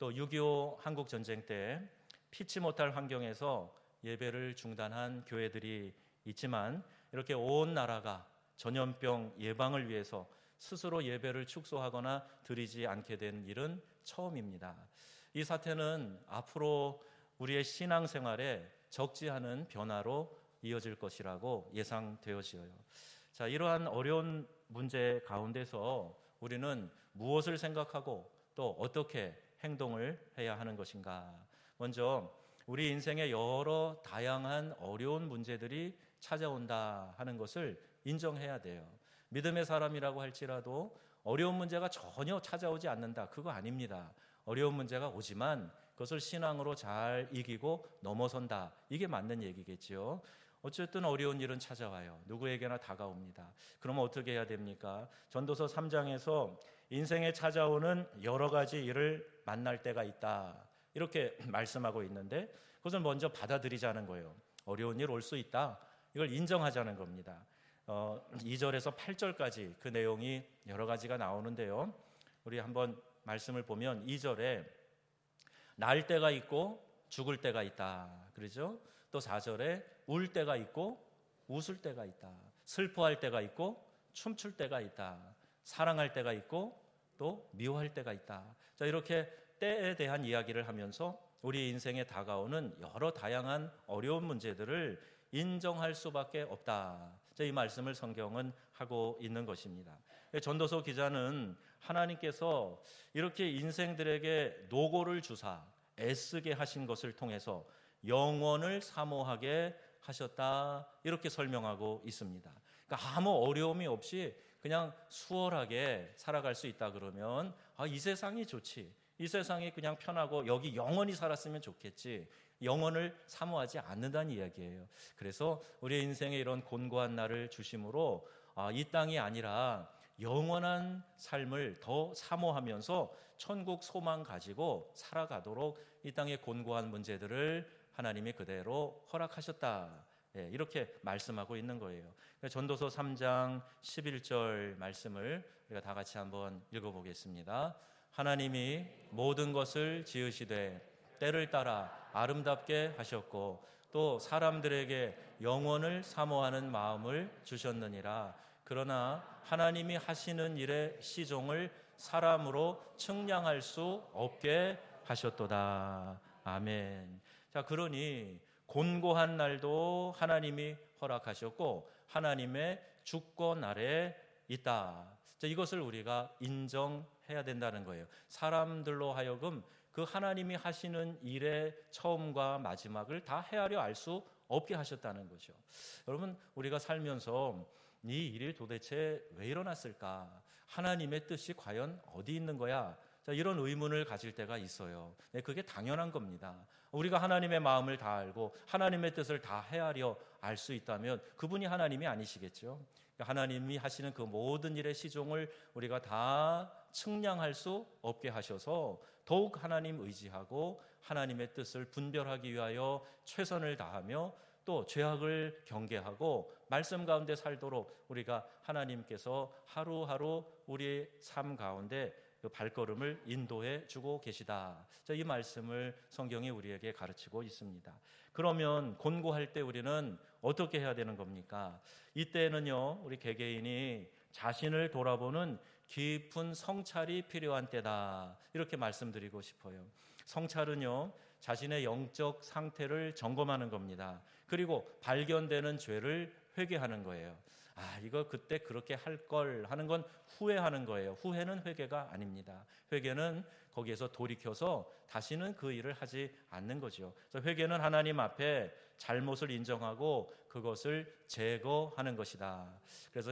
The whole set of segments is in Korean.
또 6.25 한국 전쟁 때 피치 못할 환경에서 예배를 중단한 교회들이 있지만 이렇게 온 나라가 전염병 예방을 위해서 스스로 예배를 축소하거나 드리지 않게 된 일은 처음입니다. 이 사태는 앞으로 우리의 신앙생활에 적지 않은 변화로 이어질 것이라고 예상되어져요. 자, 이러한 어려운 문제 가운데서 우리는 무엇을 생각하고 또 어떻게 행동을 해야 하는 것인가? 먼저 우리 인생에 여러 다양한 어려운 문제들이 찾아온다 하는 것을 인정해야 돼요. 믿음의 사람이라고 할지라도 어려운 문제가 전혀 찾아오지 않는다, 그거 아닙니다. 어려운 문제가 오지만 그것을 신앙으로 잘 이기고 넘어선다, 이게 맞는 얘기겠죠. 어쨌든 어려운 일은 찾아와요. 누구에게나 다가옵니다. 그러면 어떻게 해야 됩니까? 전도서 3장에서 인생에 찾아오는 여러 가지 일을 만날 때가 있다, 이렇게 말씀하고 있는데 그것을 먼저 받아들이자는 거예요. 어려운 일 올 수 있다, 이걸 인정하자는 겁니다. 2절에서 8절까지 그 내용이 여러 가지가 나오는데요. 우리 한번 말씀을 보면 2절에 날 때가 있고 죽을 때가 있다, 그러죠? 또 4절에 울 때가 있고 웃을 때가 있다, 슬퍼할 때가 있고 춤출 때가 있다, 사랑할 때가 있고 또 미워할 때가 있다. 자, 이렇게 때에 대한 이야기를 하면서 우리 인생에 다가오는 여러 다양한 어려운 문제들을 인정할 수밖에 없다. 자, 이 말씀을 성경은 하고 있는 것입니다. 전도서 기자는 하나님께서 이렇게 인생들에게 노고를 주사 애쓰게 하신 것을 통해서 영원을 사모하게 하셨다, 이렇게 설명하고 있습니다. 그러니까 아무 어려움이 없이 그냥 수월하게 살아갈 수 있다 그러면 이 세상이 좋지, 이 세상이 그냥 편하고 여기 영원히 살았으면 좋겠지, 영원을 사모하지 않는다는 이야기예요. 그래서 우리의 인생에 이런 곤고한 날을 주심으로 이 땅이 아니라 영원한 삶을 더 사모하면서 천국 소망 가지고 살아가도록 이 땅의 곤고한 문제들을 하나님이 그대로 허락하셨다, 이렇게 말씀하고 있는 거예요. 전도서 3장 11절 말씀을 우리가 다 같이 한번 읽어보겠습니다. 하나님이 모든 것을 지으시되 때를 따라 아름답게 하셨고 또 사람들에게 영원을 사모하는 마음을 주셨느니라. 그러나 하나님이 하시는 일의 시종을 사람으로 측량할 수 없게 하셨도다. 아멘. 자, 그러니 곤고한 날도 하나님이 허락하셨고 하나님의 주권 아래 있다. 자, 이것을 우리가 인정해야 된다는 거예요. 사람들로 하여금 그 하나님이 하시는 일의 처음과 마지막을 다 헤아려 알 수 없게 하셨다는 거죠. 여러분, 우리가 살면서 이 일이 도대체 왜 일어났을까? 하나님의 뜻이 과연 어디 있는 거야? 자, 이런 의문을 가질 때가 있어요. 네, 그게 당연한 겁니다. 우리가 하나님의 마음을 다 알고 하나님의 뜻을 다 헤아려 알 수 있다면 그분이 하나님이 아니시겠죠. 하나님이 하시는 그 모든 일의 시종을 우리가 다 측량할 수 없게 하셔서 더욱 하나님 의지하고 하나님의 뜻을 분별하기 위하여 최선을 다하며 또 죄악을 경계하고 말씀 가운데 살도록 우리가 하나님께서 하루하루 우리의 삶 가운데 그 발걸음을 인도해 주고 계시다. 자, 이 말씀을 성경이 우리에게 가르치고 있습니다. 그러면 곤고할 때 우리는 어떻게 해야 되는 겁니까? 이때는요, 우리 개개인이 자신을 돌아보는 깊은 성찰이 필요한 때다, 이렇게 말씀드리고 싶어요. 성찰은요, 자신의 영적 상태를 점검하는 겁니다. 그리고 발견되는 죄를 회개하는 거예요. 이거 그때 그렇게 할 걸 하는 건 후회하는 거예요. 후회는 회개가 아닙니다. 회개는 거기에서 돌이켜서 다시는 그 일을 하지 않는 거죠. 그래서 회개는 하나님 앞에 잘못을 인정하고 그것을 제거하는 것이다. 그래서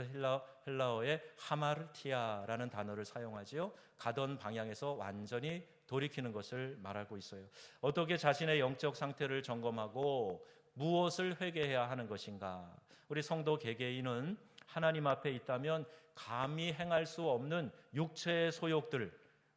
헬라어의 하마르티아라는 단어를 사용하지요. 가던 방향에서 완전히 돌이키는 것을 말하고 있어요. 어떻게 자신의 영적 상태를 점검하고 무엇을 회개해야 하는 것인가? 우리 성도 개개인은 하나님 앞에 있다면 감히 행할 수 없는 육체의 소욕들,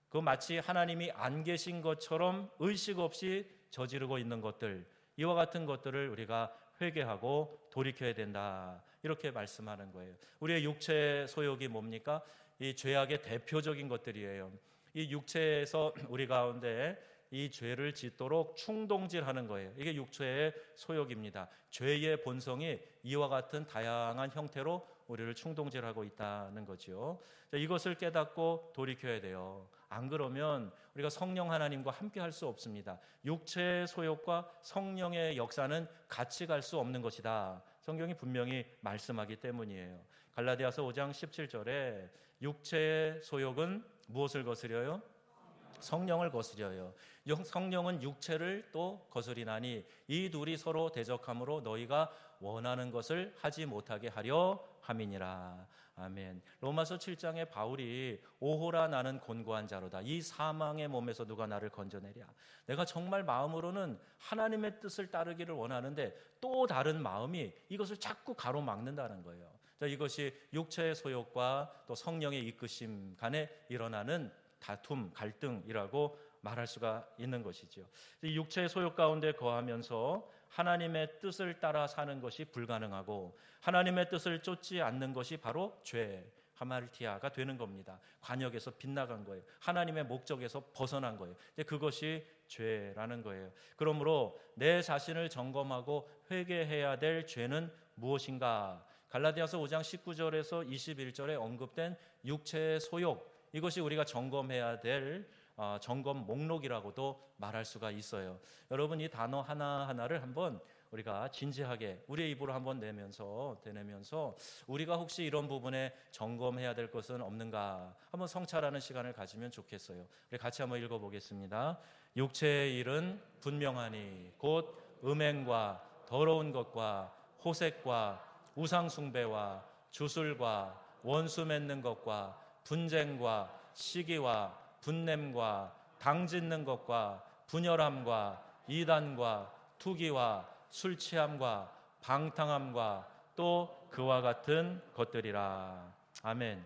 그 마치 하나님이 안 계신 것처럼 의식 없이 저지르고 있는 것들, 이와 같은 것들을 우리가 회개하고 돌이켜야 된다, 이렇게 말씀하는 거예요. 우리의 육체의 소욕이 뭡니까? 이 죄악의 대표적인 것들이에요. 이 육체에서 우리 가운데 이 죄를 짓도록 충동질하는 거예요. 이게 육체의 소욕입니다. 죄의 본성이 이와 같은 다양한 형태로 우리를 충동질하고 있다는 거죠. 이것을 깨닫고 돌이켜야 돼요. 안 그러면 우리가 성령 하나님과 함께 할 수 없습니다. 육체의 소욕과 성령의 역사는 같이 갈 수 없는 것이다. 성경이 분명히 말씀하기 때문이에요. 갈라디아서 5장 17절에 육체의 소욕은 무엇을 거스려요? 성령을 거스려요. 성령은 육체를 또 거스리나니 이 둘이 서로 대적함으로 너희가 원하는 것을 하지 못하게 하려 함이니라. 아멘. 로마서 7장에 바울이 오호라 나는 곤고한 자로다. 이 사망의 몸에서 누가 나를 건져내랴. 내가 정말 마음으로는 하나님의 뜻을 따르기를 원하는데 또 다른 마음이 이것을 자꾸 가로막는다는 거예요. 자, 이것이 육체의 소욕과 또 성령의 이끄심 간에 일어나는 다툼, 갈등이라고 말할 수가 있는 것이죠. 육체의 소욕 가운데 거하면서 하나님의 뜻을 따라 사는 것이 불가능하고 하나님의 뜻을 쫓지 않는 것이 바로 죄, 하마르티아가 되는 겁니다. 관역에서 빗나간 거예요. 하나님의 목적에서 벗어난 거예요. 그것이 죄라는 거예요. 그러므로 내 자신을 점검하고 회개해야 될 죄는 무엇인가? 갈라디아서 5장 19절에서 21절에 언급된 육체의 소욕, 이것이 우리가 점검해야 될 점검 목록이라고도 말할 수가 있어요. 여러분, 이 단어 하나하나를 한번 우리가 진지하게 우리의 입으로 한번 내면서 우리가 혹시 이런 부분에 점검해야 될 것은 없는가 한번 성찰하는 시간을 가지면 좋겠어요. 우리 같이 한번 읽어보겠습니다. 육체의 일은 분명하니 곧 음행과 더러운 것과 호색과 우상숭배와 주술과 원수 맺는 것과 분쟁과 시기와 분냄과 당짓는 것과 분열함과 이단과 투기와 술 취함과 방탕함과 또 그와 같은 것들이라. 아멘.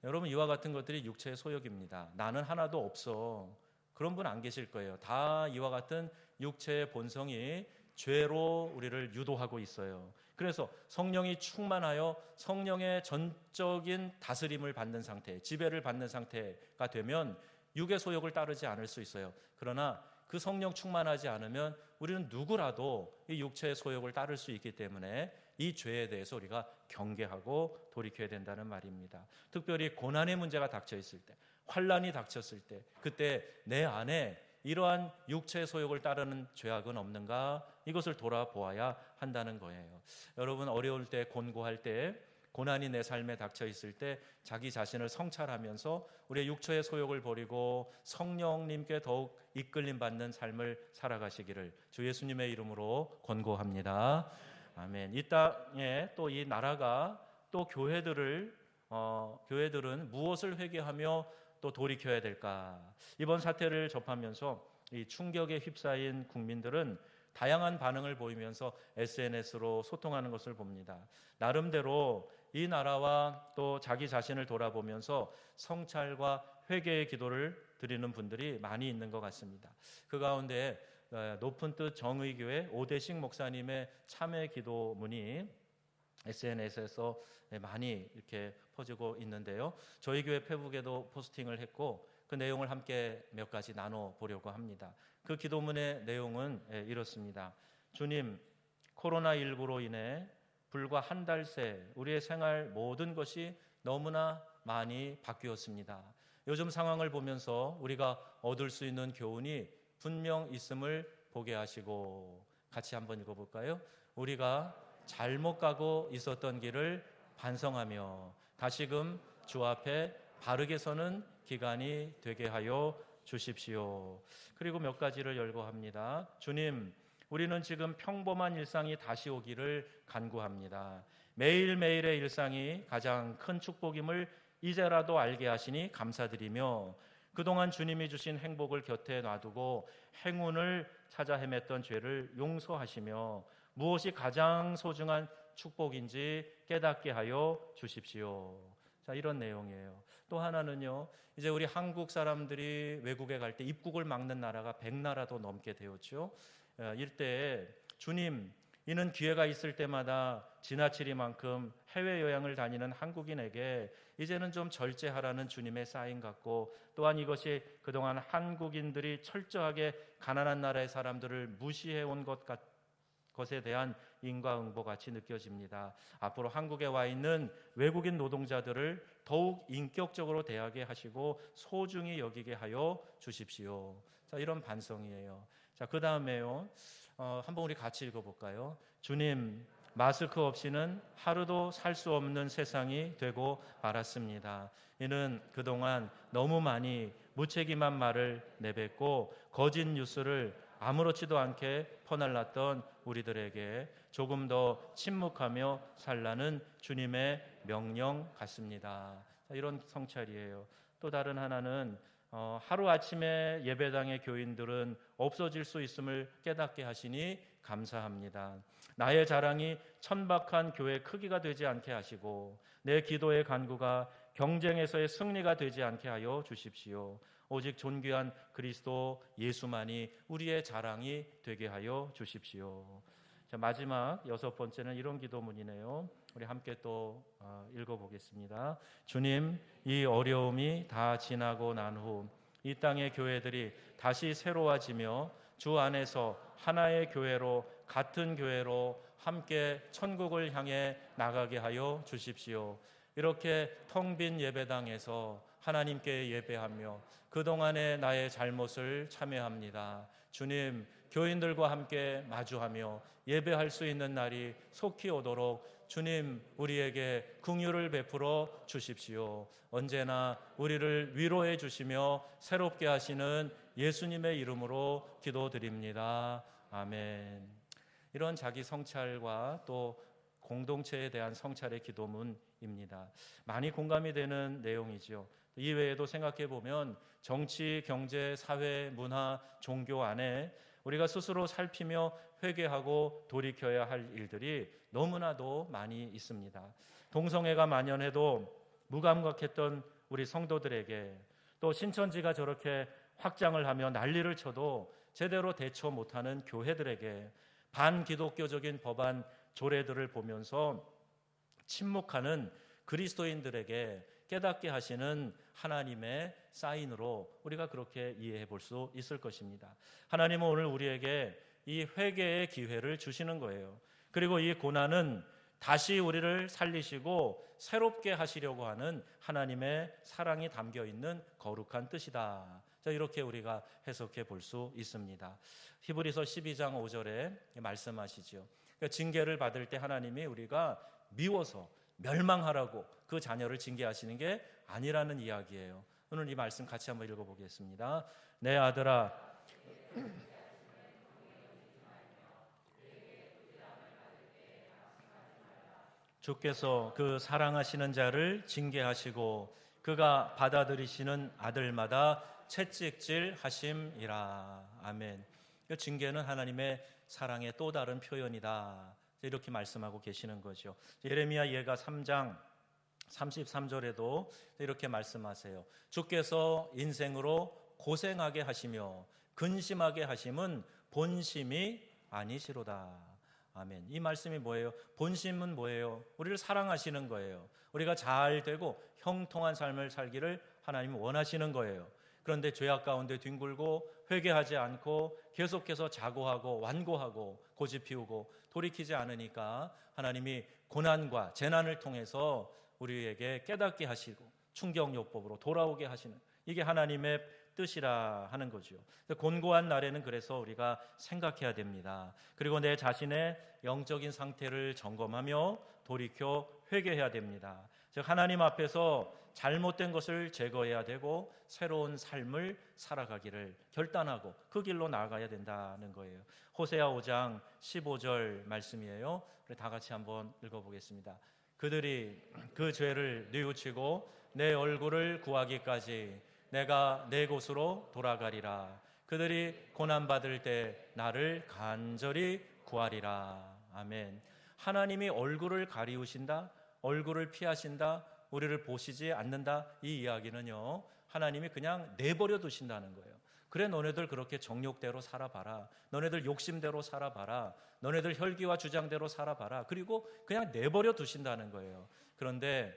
여러분, 이와 같은 것들이 육체의 소욕입니다. 나는 하나도 없어. 그런 분 안 계실 거예요. 다 이와 같은 육체의 본성이 죄로 우리를 유도하고 있어요. 그래서 성령이 충만하여 성령의 전적인 다스림을 받는 상태, 지배를 받는 상태가 되면 육의 소욕을 따르지 않을 수 있어요. 그러나 그 성령 충만하지 않으면 우리는 누구라도 이 육체의 소욕을 따를 수 있기 때문에 이 죄에 대해서 우리가 경계하고 돌이켜야 된다는 말입니다. 특별히 고난의 문제가 닥쳐 있을 때, 환난이 닥쳤을 때, 그때 내 안에 이러한 육체의 소욕을 따르는 죄악은 없는가? 이것을 돌아보아야 한다는 거예요. 여러분, 어려울 때, 곤고할 때, 고난이 내 삶에 닥쳐 있을 때 자기 자신을 성찰하면서 우리의 육체의 소욕을 버리고 성령님께 더욱 이끌림 받는 삶을 살아가시기를 주 예수님의 이름으로 권고합니다. 아멘. 이 땅에 또 이 나라가 또 교회들은 무엇을 회개하며 또 돌이켜야 될까? 이번 사태를 접하면서 이 충격에 휩싸인 국민들은 다양한 반응을 보이면서 SNS로 소통하는 것을 봅니다. 나름대로 이 나라와 또 자기 자신을 돌아보면서 성찰과 회개의 기도를 드리는 분들이 많이 있는 것 같습니다. 그 가운데 높은 뜻 정의교회 오대식 목사님의 참회 기도문이 SNS에서 많이 이렇게 퍼지고 있는데요. 저희 교회 페북에도 포스팅을 했고 그 내용을 함께 몇 가지 나눠보려고 합니다. 그 기도문의 내용은 이렇습니다. 주님, 코로나19로 인해 불과 한 달 새 우리의 생활 모든 것이 너무나 많이 바뀌었습니다. 요즘 상황을 보면서 우리가 얻을 수 있는 교훈이 분명 있음을 보게 하시고, 같이 한번 읽어볼까요? 우리가 잘못 가고 있었던 길을 반성하며 다시금 주 앞에 바르게 서는 기간이 되게 하여 주십시오. 그리고 몇 가지를 열거합니다. 주님, 우리는 지금 평범한 일상이 다시 오기를 간구합니다. 매일매일의 일상이 가장 큰 축복임을 이제라도 알게 하시니 감사드리며 그동안 주님이 주신 행복을 곁에 놔두고 행운을 찾아 헤맸던 죄를 용서하시며 무엇이 가장 소중한 축복인지 깨닫게 하여 주십시오. 자, 이런 내용이에요. 또 하나는요, 이제 우리 한국 사람들이 외국에 갈 때 입국을 막는 나라가 100나라도 넘게 되었죠. 이때 주님, 이는 기회가 있을 때마다 지나치리만큼 해외여행을 다니는 한국인에게 이제는 좀 절제하라는 주님의 사인 같고, 또한 이것이 그동안 한국인들이 철저하게 가난한 나라의 사람들을 무시해온 것에 대한 인과응보 같이 느껴집니다. 앞으로 한국에 와 있는 외국인 노동자들을 더욱 인격적으로 대하게 하시고 소중히 여기게 하여 주십시오. 자, 이런 반성이에요. 자, 그 다음에요. 한번 우리 같이 읽어볼까요? 주님, 마스크 없이는 하루도 살 수 없는 세상이 되고 말았습니다. 이는 그동안 너무 많이 무책임한 말을 내뱉고 거짓 뉴스를 아무렇지도 않게 퍼날랐던 우리들에게 조금 더 침묵하며 살라는 주님의 명령 같습니다. 이런 성찰이에요. 또 다른 하나는 하루아침에 예배당의 교인들은 없어질 수 있음을 깨닫게 하시니 감사합니다. 나의 자랑이 천박한 교회 크기가 되지 않게 하시고 내 기도의 간구가 경쟁에서의 승리가 되지 않게 하여 주십시오. 오직 존귀한 그리스도 예수만이 우리의 자랑이 되게 하여 주십시오. 자, 마지막 6번째는 이런 기도문이네요. 우리 함께 또 읽어보겠습니다. 주님, 이 어려움이 다 지나고 난 후 이 땅의 교회들이 다시 새로워지며 주 안에서 하나의 교회로, 같은 교회로 함께 천국을 향해 나가게 하여 주십시오. 이렇게 텅 빈 예배당에서 하나님께 예배하며 그동안의 나의 잘못을 참회합니다. 주님, 교인들과 함께 마주하며 예배할 수 있는 날이 속히 오도록 주님, 우리에게 긍휼을 베풀어 주십시오. 언제나 우리를 위로해 주시며 새롭게 하시는 예수님의 이름으로 기도드립니다. 아멘. 이런 자기 성찰과 또 공동체에 대한 성찰의 기도문입니다. 많이 공감이 되는 내용이죠. 이 외에도 생각해 보면 정치, 경제, 사회, 문화, 종교 안에 우리가 스스로 살피며 회개하고 돌이켜야 할 일들이 너무나도 많이 있습니다. 동성애가 만연해도 무감각했던 우리 성도들에게, 또 신천지가 저렇게 확장을 하며 난리를 쳐도 제대로 대처 못하는 교회들에게 반기독교적인 법안 조례들을 보면서 침묵하는 그리스도인들에게 깨닫게 하시는 하나님의 사인으로 우리가 그렇게 이해해 볼 수 있을 것입니다. 하나님은 오늘 우리에게 이 회개의 기회를 주시는 거예요. 그리고 이 고난은 다시 우리를 살리시고 새롭게 하시려고 하는 하나님의 사랑이 담겨 있는 거룩한 뜻이다. 자, 이렇게 우리가 해석해 볼 수 있습니다. 히브리서 12장 5절에 말씀하시죠. 그러니까 징계를 받을 때 하나님이 우리가 미워서 멸망하라고 그 자녀를 징계하시는 게 아니라는 이야기예요. 오늘 이 말씀 같이 한번 읽어보겠습니다. 내 아들아, 주께서 그 사랑하시는 자를 징계하시고 그가 받아들이시는 아들마다 채찍질 하심이라. 아멘. 그 징계는 하나님의 사랑의 또 다른 표현이다. 이렇게 말씀하고 계시는 거죠. 예레미야 예가 3장 33절에도 이렇게 말씀하세요. 주께서 인생으로 고생하게 하시며 근심하게 하심은 본심이 아니시로다. 아멘. 이 말씀이 뭐예요? 본심은 뭐예요? 우리를 사랑하시는 거예요. 우리가 잘 되고 형통한 삶을 살기를 하나님은 원하시는 거예요. 그런데 죄악 가운데 뒹굴고 회개하지 않고 계속해서 자고하고 완고하고 고집 피우고 돌이키지 않으니까 하나님이 고난과 재난을 통해서 우리에게 깨닫게 하시고 충격요법으로 돌아오게 하시는, 이게 하나님의 뜻이라 하는 거죠. 곤고한 날에는 그래서 우리가 생각해야 됩니다. 그리고 내 자신의 영적인 상태를 점검하며 돌이켜 회개해야 됩니다. 즉 하나님 앞에서 잘못된 것을 제거해야 되고 새로운 삶을 살아가기를 결단하고 그 길로 나아가야 된다는 거예요. 호세아 5장 15절 말씀이에요. 우리 다 같이 한번 읽어보겠습니다. 그들이 그 죄를 뉘우치고 내 얼굴을 구하기까지 내가 내 곳으로 돌아가리라. 그들이 고난받을 때 나를 간절히 구하리라. 아멘. 하나님이 얼굴을 가리우신다, 얼굴을 피하신다, 우리를 보시지 않는다, 이 이야기는요 하나님이 그냥 내버려 두신다는 거예요. 그래, 너네들 그렇게 정욕대로 살아봐라. 너네들 욕심대로 살아봐라. 너네들 혈기와 주장대로 살아봐라. 그리고 그냥 내버려 두신다는 거예요. 그런데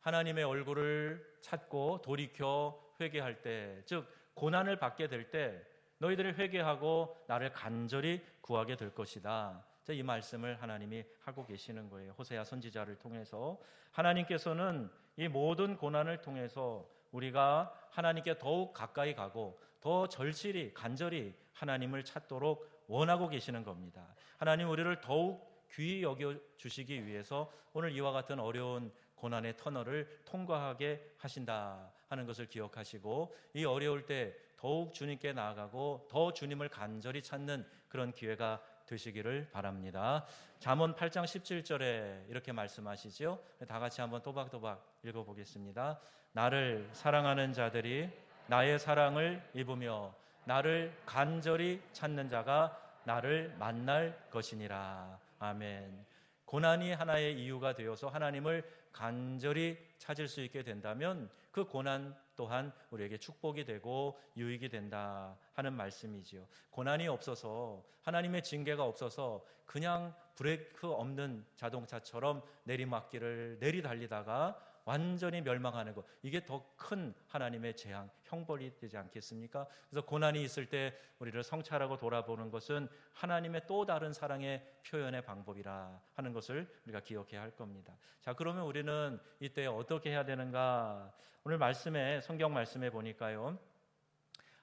하나님의 얼굴을 찾고 돌이켜 회개할 때, 즉 고난을 받게 될 때 너희들이 회개하고 나를 간절히 구하게 될 것이다. 이 말씀을 하나님이 하고 계시는 거예요. 호세아 선지자를 통해서 하나님께서는 이 모든 고난을 통해서 우리가 하나님께 더욱 가까이 가고 더 절실히 간절히 하나님을 찾도록 원하고 계시는 겁니다. 하나님 우리를 더욱 귀히 여겨주시기 위해서 오늘 이와 같은 어려운 고난의 터널을 통과하게 하신다 하는 것을 기억하시고, 이 어려울 때 더욱 주님께 나아가고 더 주님을 간절히 찾는 그런 기회가 되시기를 바랍니다. 잠언 8장 17절에 이렇게 말씀하시죠. 다 같이 한번 또박또박 읽어보겠습니다. 나를 사랑하는 자들이 나의 사랑을 입으며 나를 간절히 찾는 자가 나를 만날 것이니라. 아멘. 고난이 하나의 이유가 되어서 하나님을 간절히 찾을 수 있게 된다면 그 고난 또한 우리에게 축복이 되고 유익이 된다 하는 말씀이지요. 고난이 없어서, 하나님의 징계가 없어서 그냥 브레이크 없는 자동차처럼 내리막길을 내리달리다가 완전히 멸망하는 것, 이게 더 큰 하나님의 재앙, 형벌이 되지 않겠습니까? 그래서 고난이 있을 때 우리를 성찰하고 돌아보는 것은 하나님의 또 다른 사랑의 표현의 방법이라 하는 것을 우리가 기억해야 할 겁니다. 자, 그러면 우리는 이때 어떻게 해야 되는가? 오늘 말씀에, 성경 말씀에 보니까요,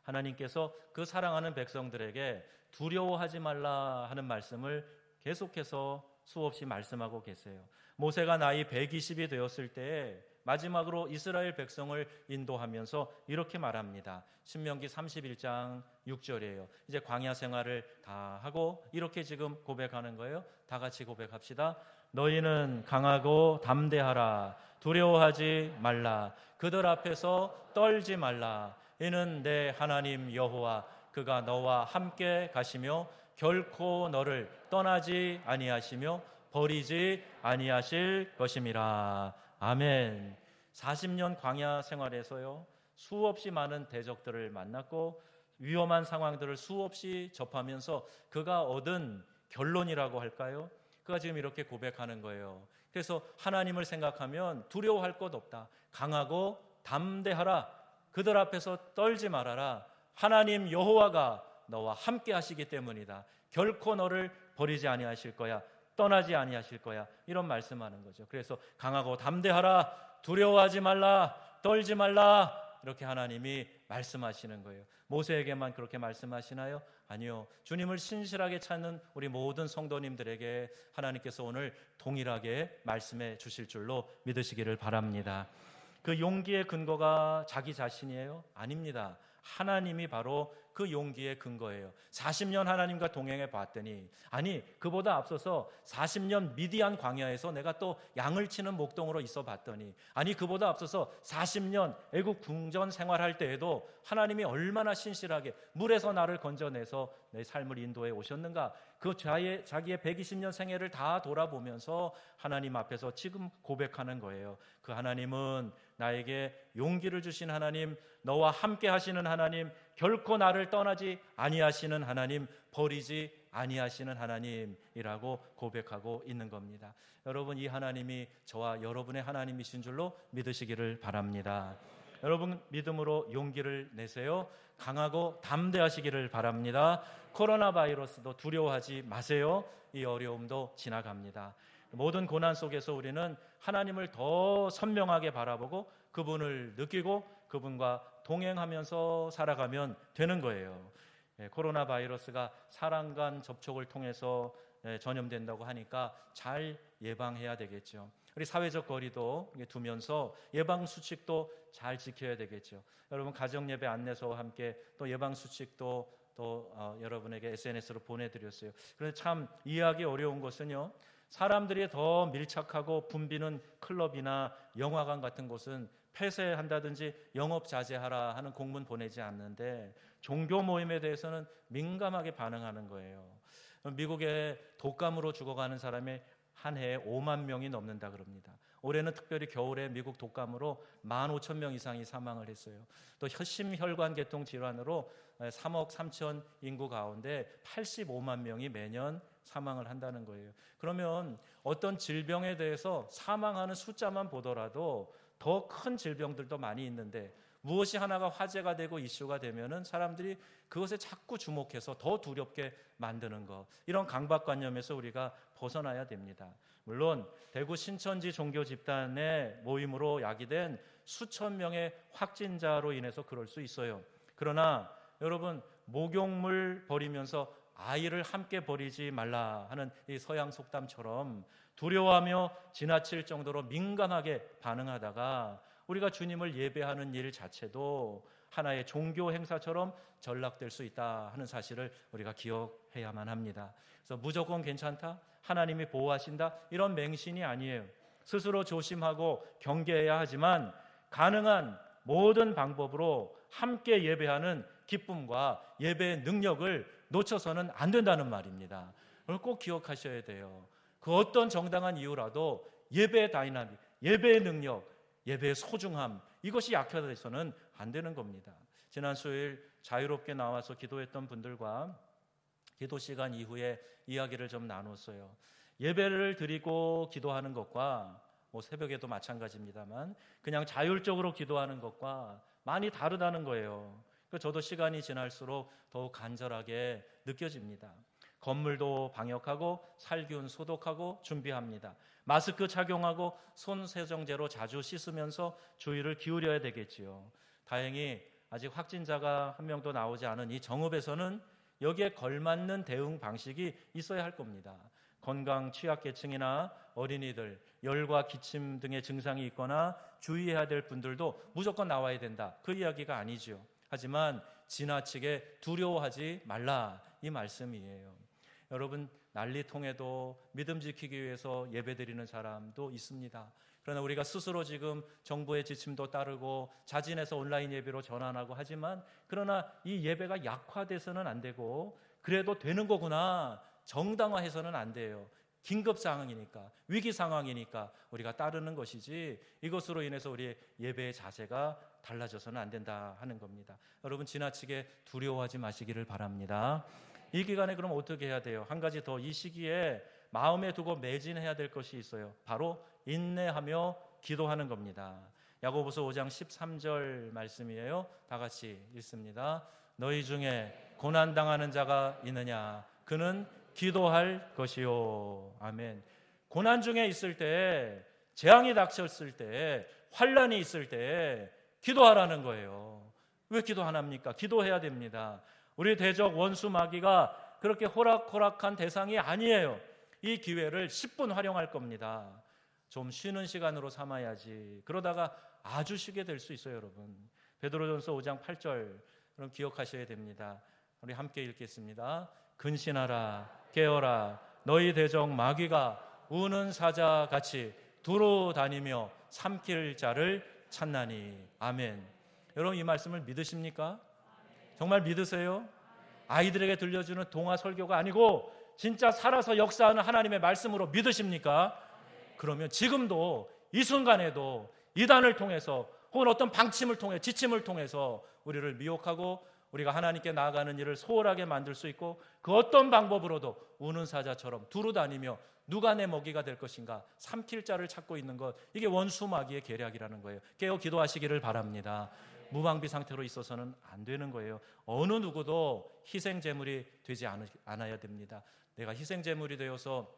하나님께서 그 사랑하는 백성들에게 두려워하지 말라 하는 말씀을 계속해서 수없이 말씀하고 계세요. 모세가 나이 120이 되었을 때에 마지막으로 이스라엘 백성을 인도하면서 이렇게 말합니다. 신명기 31장 6절이에요. 이제 광야 생활을 다 하고 이렇게 지금 고백하는 거예요. 다 같이 고백합시다. 너희는 강하고 담대하라. 두려워하지 말라. 그들 앞에서 떨지 말라. 이는 내 하나님 여호와 그가 너와 함께 가시며 결코 너를 떠나지 아니하시며 버리지 아니하실 것임이라. 아멘. 40년 광야 생활에서요, 수없이 많은 대적들을 만났고 위험한 상황들을 수없이 접하면서 그가 얻은 결론이라고 할까요? 그가 지금 이렇게 고백하는 거예요. 그래서 하나님을 생각하면 두려워할 것 없다. 강하고 담대하라. 그들 앞에서 떨지 말아라. 하나님 여호와가 너와 함께 하시기 때문이다. 결코 너를 버리지 아니하실 거야. 떠나지 아니하실 거야. 이런 말씀하는 거죠. 그래서 강하고 담대하라. 두려워하지 말라. 떨지 말라. 이렇게 하나님이 말씀하시는 거예요. 모세에게만 그렇게 말씀하시나요? 아니요. 주님을 신실하게 찾는 우리 모든 성도님들에게 하나님께서 오늘 동일하게 말씀해 주실 줄로 믿으시기를 바랍니다. 그 용기의 근거가 자기 자신이에요? 아닙니다. 하나님이 바로 그 용기의 근거예요. 40년 하나님과 동행해 봤더니, 아니 그보다 앞서서 40년 미디안 광야에서 내가 또 양을 치는 목동으로 있어 봤더니, 아니 그보다 앞서서 40년 애국 궁전 생활할 때에도 하나님이 얼마나 신실하게 물에서 나를 건져내서 내 삶을 인도해 오셨는가. 그 자기의 120년 생애를 다 돌아보면서 하나님 앞에서 지금 고백하는 거예요. 그 하나님은 나에게 용기를 주신 하나님, 너와 함께 하시는 하나님, 결코 나를 떠나지 아니하시는 하나님, 버리지 아니하시는 하나님이라고 고백하고 있는 겁니다. 여러분, 이 하나님이 저와 여러분의 하나님이신 줄로 믿으시기를 바랍니다. 여러분, 믿음으로 용기를 내세요. 강하고 담대하시기를 바랍니다. 코로나 바이러스도 두려워하지 마세요. 이 어려움도 지나갑니다. 모든 고난 속에서 우리는 하나님을 더 선명하게 바라보고 그분을 느끼고 그분과 동행하면서 살아가면 되는 거예요. 코로나 바이러스가 사람 간 접촉을 통해서 전염된다고 하니까 잘 예방해야 되겠죠. 우리 사회적 거리도 두면서 예방 수칙도 잘 지켜야 되겠죠. 여러분, 가정 예배 안내서와 함께 또 예방 수칙도 또 여러분에게 SNS로 보내드렸어요. 그런데 참 이해하기 어려운 것은요, 사람들이 더 밀착하고 붐비는 클럽이나 영화관 같은 곳은 폐쇄한다든지 영업 자제하라 하는 공문 보내지 않는데 종교 모임에 대해서는 민감하게 반응하는 거예요. 미국에 독감으로 죽어가는 사람이 한 해에 5만 명이 넘는다 그럽니다. 올해는 특별히 겨울에 미국 독감으로 15,000명 이상이 사망을 했어요. 또 심혈관계통 질환으로 3억 3천 인구 가운데 85만 명이 매년 사망을 한다는 거예요. 그러면 어떤 질병에 대해서 사망하는 숫자만 보더라도 더 큰 질병들도 많이 있는데 무엇이 하나가 화제가 되고 이슈가 되면은 사람들이 그것에 자꾸 주목해서 더 두렵게 만드는 것, 이런 강박관념에서 우리가 벗어나야 됩니다. 물론 대구 신천지 종교 집단의 모임으로 야기된 수천 명의 확진자로 인해서 그럴 수 있어요. 그러나 여러분, 목욕물 버리면서 아이를 함께 버리지 말라 하는 이 서양 속담처럼 두려워하며 지나칠 정도로 민감하게 반응하다가 우리가 주님을 예배하는 일 자체도 하나의 종교 행사처럼 전락될 수 있다 하는 사실을 우리가 기억해야만 합니다. 그래서 무조건 괜찮다, 하나님이 보호하신다, 이런 맹신이 아니에요. 스스로 조심하고 경계해야 하지만 가능한 모든 방법으로 함께 예배하는 기쁨과 예배의 능력을 놓쳐서는 안 된다는 말입니다. 그걸 꼭 기억하셔야 돼요. 그 어떤 정당한 이유라도 예배의 다이나믹, 예배의 능력, 예배의 소중함, 이것이 약화돼서는 안 되는 겁니다. 지난 수요일 자유롭게 나와서 기도했던 분들과 기도 시간 이후에 이야기를 좀 나눴어요. 예배를 드리고 기도하는 것과 새벽에도 마찬가지입니다만 그냥 자율적으로 기도하는 것과 많이 다르다는 거예요. 저도 시간이 지날수록 더욱 간절하게 느껴집니다. 건물도 방역하고 살균 소독하고 준비합니다. 마스크 착용하고 손 세정제로 자주 씻으면서 주의를 기울여야 되겠지요. 다행히 아직 확진자가 한 명도 나오지 않은 이 정읍에서는 여기에 걸맞는 대응 방식이 있어야 할 겁니다. 건강 취약계층이나 어린이들, 열과 기침 등의 증상이 있거나 주의해야 될 분들도 무조건 나와야 된다, 그 이야기가 아니죠. 하지만 지나치게 두려워하지 말라, 이 말씀이에요. 여러분, 난리통에도 믿음 지키기 위해서 예배드리는 사람도 있습니다. 그러나 우리가 스스로 지금 정부의 지침도 따르고 자진해서 온라인 예배로 전환하고 하지만, 그러나 이 예배가 약화돼서는 안 되고 그래도 되는 거구나, 정당화해서는 안 돼요. 긴급 상황이니까, 위기 상황이니까 우리가 따르는 것이지, 이것으로 인해서 우리의 예배의 자세가 달라져서는 안 된다 하는 겁니다. 여러분, 지나치게 두려워하지 마시기를 바랍니다. 이 기간에 그럼 어떻게 해야 돼요? 한 가지 더, 이 시기에 마음에 두고 매진해야 될 것이 있어요. 바로 인내하며 기도하는 겁니다. 야고보서 5장 13절 말씀이에요. 다 같이 읽습니다. 너희 중에 고난당하는 자가 있느냐? 그는 기도할 것이요. 아멘. 고난 중에 있을 때, 재앙이 닥쳤을 때, 환난이 있을 때 기도하라는 거예요. 왜 기도 안 합니까? 기도해야 됩니다. 우리 대적 원수 마귀가 그렇게 호락호락한 대상이 아니에요. 이 기회를 10분 활용할 겁니다. 좀 쉬는 시간으로 삼아야지. 그러다가 아주 쉬게 될 수 있어요, 여러분. 베드로전서 5장 8절, 그럼 기억하셔야 됩니다. 우리 함께 읽겠습니다. 근신하라, 깨어라, 너희 대적 마귀가 우는 사자같이 두루 다니며 삼킬 자를 찾나니. 아멘. 여러분, 이 말씀을 믿으십니까? 정말 믿으세요? 아이들에게 들려주는 동화 설교가 아니고 진짜 살아서 역사하는 하나님의 말씀으로 믿으십니까? 그러면 지금도 이 순간에도 이단을 통해서 혹은 어떤 방침을 통해, 지침을 통해서 우리를 미혹하고 우리가 하나님께 나아가는 일을 소홀하게 만들 수 있고, 그 어떤 방법으로도 우는 사자처럼 두루 다니며 누가 내 먹이가 될 것인가 삼킬 자를 찾고 있는 것, 이게 원수 마귀의 계략이라는 거예요. 깨어 기도하시기를 바랍니다. 무방비 상태로 있어서는 안 되는 거예요. 어느 누구도 희생제물이 되지 않아야 됩니다. 내가 희생제물이 되어서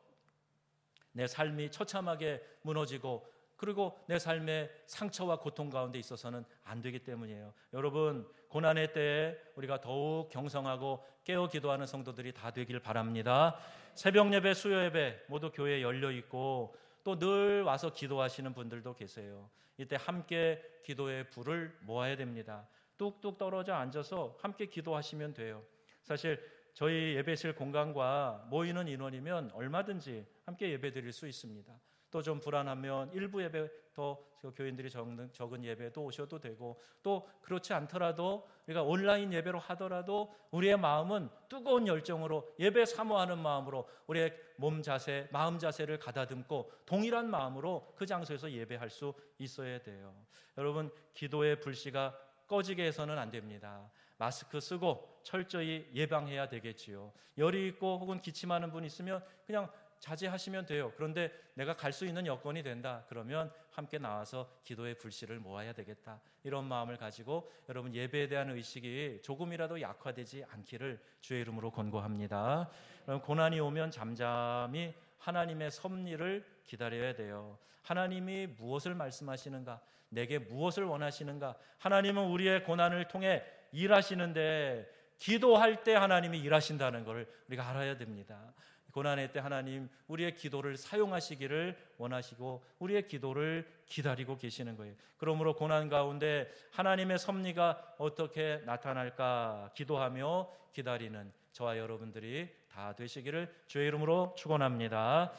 내 삶이 처참하게 무너지고 그리고 내 삶의 상처와 고통 가운데 있어서는 안 되기 때문이에요. 여러분, 고난의 때에 우리가 더욱 경성하고 깨어 기도하는 성도들이 다 되길 바랍니다. 새벽 예배, 수요 예배 모두 교회에 열려 있고 또 늘 와서 기도하시는 분들도 계세요. 이때 함께 기도의 불을 모아야 됩니다. 뚝뚝 떨어져 앉아서 함께 기도하시면 돼요. 사실 저희 예배실 공간과 모이는 인원이면 얼마든지 함께 예배 드릴 수 있습니다. 또 좀 불안하면 일부 예배, 더 교인들이 적은 예배도 오셔도 되고, 또 그렇지 않더라도 우리가 온라인 예배로 하더라도 우리의 마음은 뜨거운 열정으로 예배 사모하는 마음으로 우리의 몸 자세, 마음 자세를 가다듬고 동일한 마음으로 그 장소에서 예배할 수 있어야 돼요. 여러분, 기도의 불씨가 꺼지게 해서는 안 됩니다. 마스크 쓰고 철저히 예방해야 되겠지요. 열이 있고 혹은 기침하는 분 있으면 그냥 자제하시면 돼요. 그런데 내가 갈 수 있는 여건이 된다. 그러면 함께 나와서 기도의 불씨를 모아야 되겠다. 이런 마음을 가지고 여러분 예배에 대한 의식이 조금이라도 약화되지 않기를 주의 이름으로 권고합니다. 그럼 고난이 오면 잠잠히 하나님의 섭리를 기다려야 돼요. 하나님이 무엇을 말씀하시는가? 내게 무엇을 원하시는가? 하나님은 우리의 고난을 통해 일하시는데 기도할 때 하나님이 일하신다는 것을 우리가 알아야 됩니다. 고난의 때 하나님 우리의 기도를 사용하시기를 원하시고 우리의 기도를 기다리고 계시는 거예요. 그러므로 고난 가운데 하나님의 섭리가 어떻게 나타날까 기도하며 기다리는 저와 여러분들이 다 되시기를 주의 이름으로 축원합니다.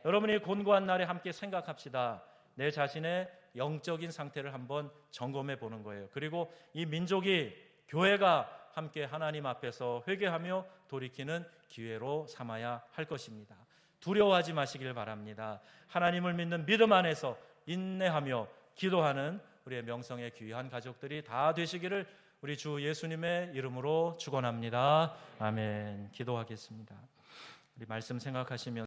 여러분이 곤고한 날에 함께 생각합시다. 내 자신의 영적인 상태를 한번 점검해 보는 거예요. 그리고 이 민족이 교회가 함께 하나님 앞에서 회개하며 돌이키는 기회로 삼아야 할 것입니다. 두려워하지 마시길 바랍니다. 하나님을 믿는 믿음 안에서 인내하며 기도하는 우리의 명성의 귀한 가족들이 다 되시기를 우리 주 예수님의 이름으로 축원합니다. 아멘. 기도하겠습니다. 우리 말씀 생각하시면